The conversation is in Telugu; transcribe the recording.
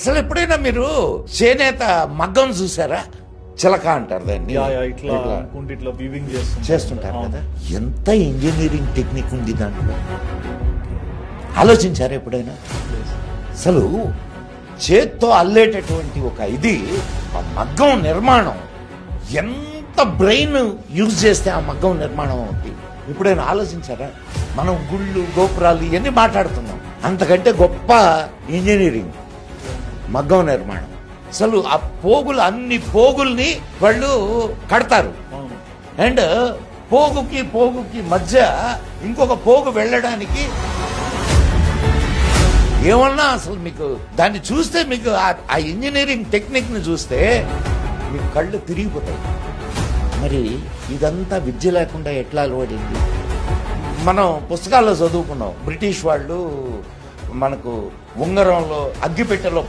అసలు ఎప్పుడైనా మీరు చేనేత మగ్గం చూసారా? చిలక అంటారు దాన్ని. ఇట్లా వీవింగ్ చేస్తుంటారు కదా. ఎంత ఇంజనీరింగ్ టెక్నిక్ ఉంది దాంట్లో, ఆలోచించారా ఎప్పుడైనా? అసలు చేత్తో అల్లేటటువంటి ఒక ఇది, ఆ మగ్గం నిర్మాణం ఎంత బ్రెయిన్ యూజ్ చేస్తే ఆ మగ్గం నిర్మాణం అవుతుంది. ఎప్పుడైనా ఆలోచించారా? మనం గుళ్ళు గోపురాలు ఇవన్నీ మాట్లాడుతున్నాం, అంతకంటే గొప్ప ఇంజనీరింగ్ మగ్గం నిర్మాణం. అసలు ఆ పోగులు, అన్ని పోగుల్ని వాళ్ళు కడతారు. అండ్ పోగుకి మధ్య ఇంకొక పోగు వెళ్ళడానికి ఏమన్నా అసలు మీకు దాన్ని చూస్తే, మీకు ఆ ఇంజనీరింగ్ టెక్నిక్ ని చూస్తే మీకు కళ్ళు తిరిగిపోతాయి. మరి ఇదంతా విద్య లేకుండా ఎట్లా అలవాడింది? మనం పుస్తకాల్లో చదువుకున్నాం, బ్రిటిష్ వాళ్ళు మనకు ఉంగరంలో అగ్గిపెట్టెలో